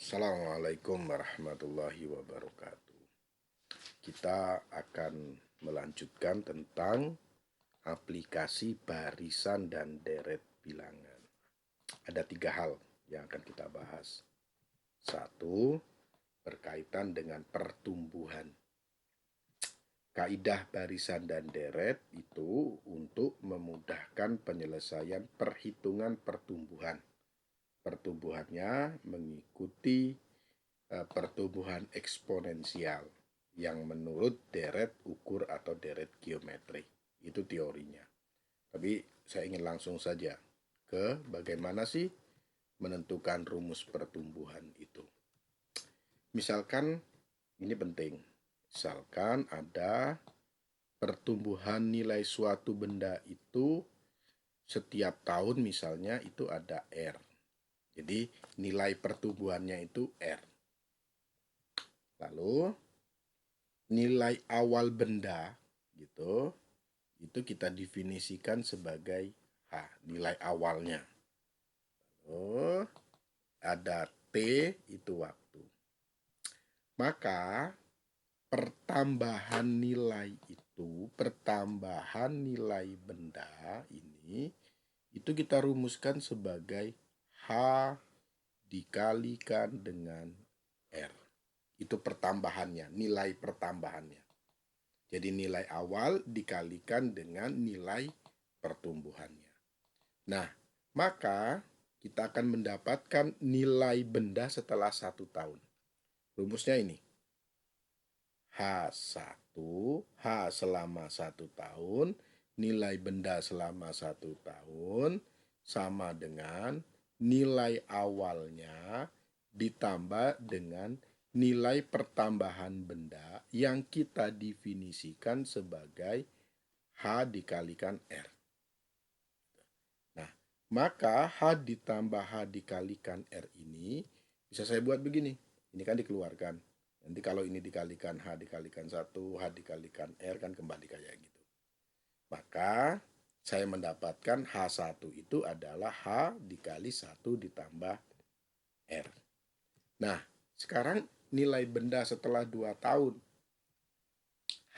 Assalamualaikum warahmatullahi wabarakatuh. Kita akan melanjutkan tentang aplikasi barisan dan deret bilangan. Ada 3 hal yang akan kita bahas. Satu, berkaitan dengan pertumbuhan. Kaidah barisan dan deret itu untuk memudahkan penyelesaian perhitungan pertumbuhan. Pertumbuhannya mengikuti pertumbuhan eksponensial yang menurut deret ukur atau deret geometri. Itu teorinya. Tapi saya ingin langsung saja ke bagaimana sih menentukan rumus pertumbuhan itu. Misalkan ini penting. Misalkan ada pertumbuhan nilai suatu benda itu setiap tahun misalnya itu ada R. Jadi nilai pertumbuhannya itu R. Lalu nilai awal benda gitu itu kita definisikan sebagai H, nilai awalnya. Lalu ada T itu waktu. Maka pertambahan nilai nilai benda ini itu kita rumuskan sebagai H dikalikan dengan R. Itu pertambahannya, nilai pertambahannya. Jadi nilai awal dikalikan dengan nilai pertumbuhannya. Nah, maka kita akan mendapatkan nilai benda setelah 1 tahun. Rumusnya ini. H1, H selama 1 tahun, nilai benda selama 1 tahun, sama dengan nilai awalnya ditambah dengan nilai pertambahan benda yang kita definisikan sebagai H dikalikan R. Nah, maka H ditambah H dikalikan R ini bisa saya buat begini. Ini kan dikeluarkan. Nanti kalau ini dikalikan H dikalikan 1, H dikalikan R kan kembali kayak gitu. Maka saya mendapatkan H1 itu adalah H dikali 1 ditambah R. Nah, sekarang nilai benda setelah 2 tahun.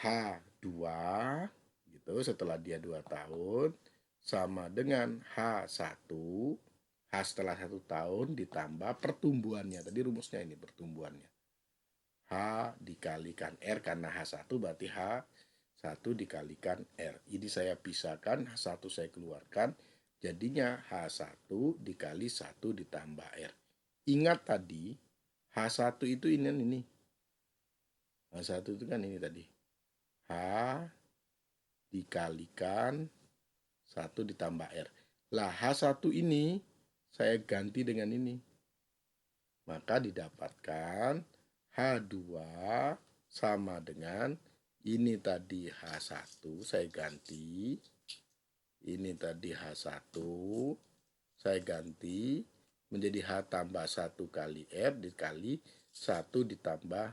H2 gitu setelah dia 2 tahun sama dengan H1, H setelah 1 tahun ditambah pertumbuhannya. Tadi rumusnya ini pertumbuhannya. H dikalikan R karena H1 berarti H1 dikalikan R. Ini saya pisahkan, H1 saya keluarkan. Jadinya H1 dikali 1 ditambah R. Ingat tadi H1 itu ini. H1 itu kan ini tadi. H dikalikan 1 ditambah R. Lah H1 ini saya ganti dengan ini. Maka didapatkan H2 sama dengan ini tadi H1 saya ganti. Ini tadi H1 saya ganti menjadi H tambah 1 kali R dikali 1 ditambah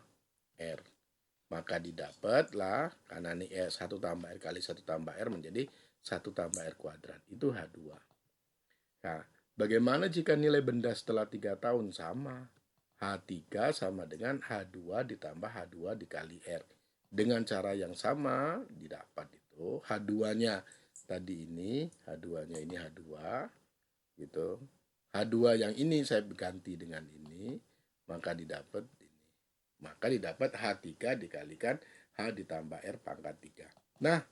R. Maka didapatlah karena ini R 1 tambah R kali 1 tambah R menjadi 1 tambah R kuadrat. Itu H2. Nah, bagaimana jika nilai benda setelah 3 tahun sama? H3 sama dengan H2 ditambah H2 dikali R. Dengan cara yang sama didapat itu H2-nya tadi ini, H2-nya ini H2 gitu. H2 yang ini saya ganti dengan ini, maka didapat ini. Maka didapat H3 dikalikan H ditambah R pangkat 3. Nah,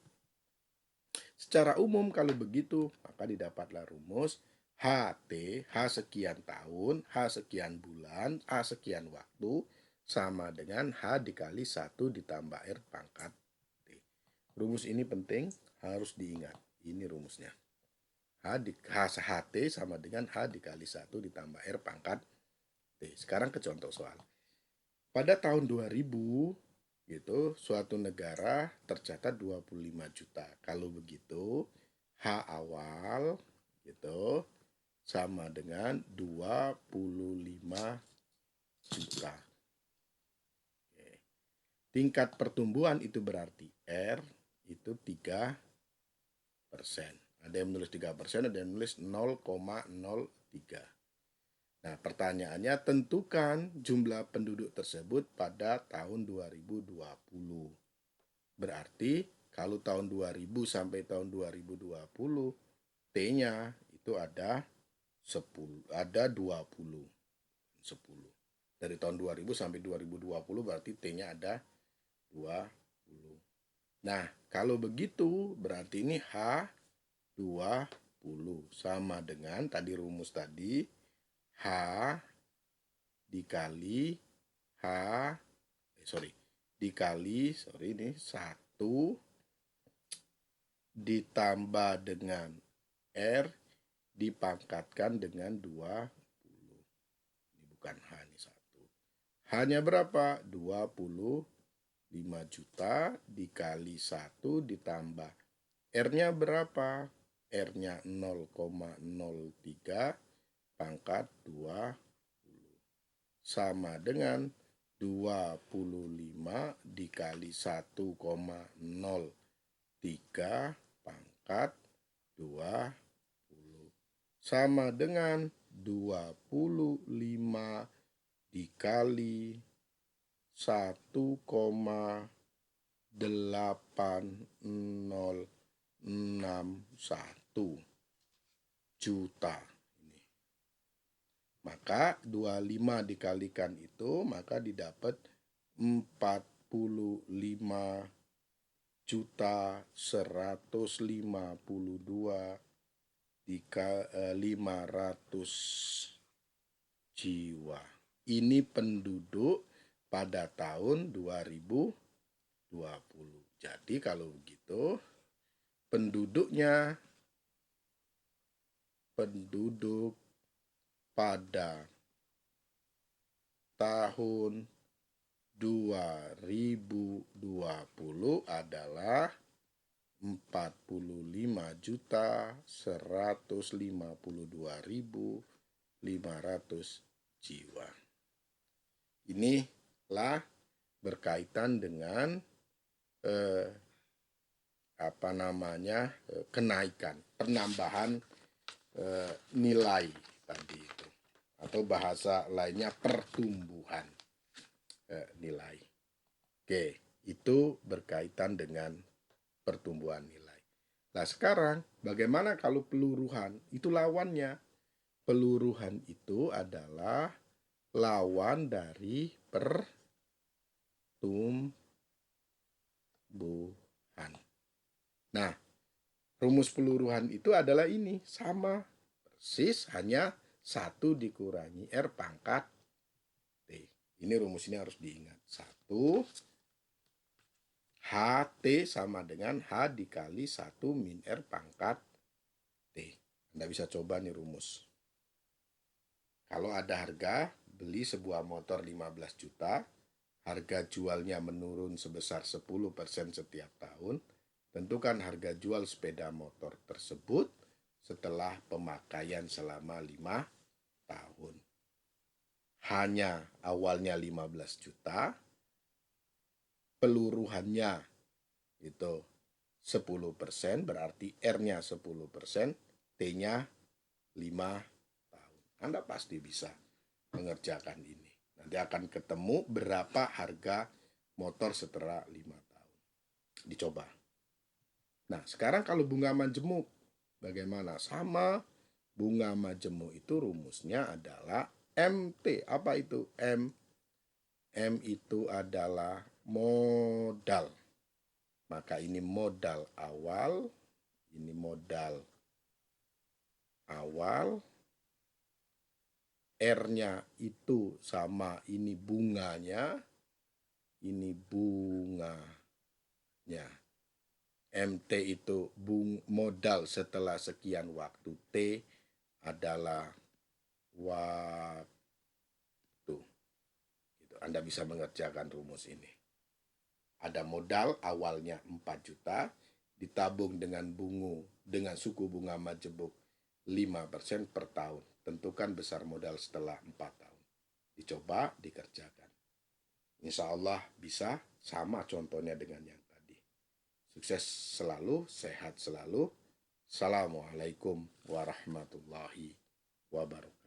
secara umum kalau begitu, maka didapatlah rumus HT, H sekian tahun, H sekian bulan, A sekian waktu, sama dengan H dikali 1 ditambah R pangkat T. Rumus ini penting, harus diingat. Ini rumusnya. HT sama dengan H dikali 1 ditambah R pangkat T. Sekarang ke contoh soal. Pada tahun 2000, gitu, suatu negara tercatat 25 juta. Kalau begitu, H awal gitu sama dengan 25 juta. Oke. Tingkat pertumbuhan itu berarti R itu 3%. Ada yang menulis 3%, ada yang menulis 0,03. Nah, pertanyaannya, tentukan jumlah penduduk tersebut pada tahun 2020. Berarti kalau tahun 2000 sampai tahun 2020, T-nya itu ada 10, ada 20. 10. Dari tahun 2000 sampai 2020 berarti T-nya ada 20. Nah, kalau begitu berarti ini H20 sama dengan tadi rumus tadi, H dikali H dikali 1 ditambah dengan R dipangkatkan dengan 20. Ini bukan H, ini 1. H-nya berapa? 25 juta dikali 1 ditambah R-nya berapa? R-nya 0,03 pangkat 20 sama dengan 25 dikali 1,03 pangkat 20 sama dengan 25 dikali 1,8061 juta. Maka 25 dikalikan itu, maka didapat 45.152.500 jiwa. Ini penduduk pada tahun 2020. Jadi kalau begitu, penduduk pada tahun 2020 adalah 45.152.500 jiwa. Inilah berkaitan dengan kenaikan, penambahan nilai tadi itu, atau bahasa lainnya pertumbuhan nilai. Oke, itu berkaitan dengan pertumbuhan nilai. Nah sekarang bagaimana kalau peluruhan? Itu lawannya. Peluruhan itu adalah lawan dari pertumbuhan. Nah, rumus peluruhan itu adalah ini, sama persis, hanya 1 dikurangi R pangkat T. Ini rumus ini harus diingat. 1 HT sama dengan H dikali 1 min R pangkat T. Anda bisa coba nih rumus. Kalau ada harga beli sebuah motor 15 juta, harga jualnya menurun sebesar 10% setiap tahun, tentukan harga jual sepeda motor tersebut setelah pemakaian selama 5 tahun. Hanya awalnya 15 juta, peluruhannya itu 10%, berarti R-nya 10%, T-nya 5 tahun. Anda pasti bisa mengerjakan ini. Nanti akan ketemu berapa harga motor setelah 5 tahun. Dicoba. Nah, sekarang kalau bunga majemuk, bagaimana? Sama, bunga majemuk itu rumusnya adalah MT. Apa itu M? M itu adalah modal. Maka ini modal awal, ini modal awal, R-nya itu sama, ini bunganya, ini bunganya. MT itu modal setelah sekian waktu, T adalah waktu. Anda bisa mengerjakan rumus ini. Ada modal awalnya 4 juta, ditabung dengan suku bunga majemuk 5% per tahun. Tentukan besar modal setelah 4 tahun. Dicoba, dikerjakan. Insya Allah bisa, sama contohnya dengan yang tadi. Sukses selalu, sehat selalu. Assalamualaikum warahmatullahi wabarakatuh.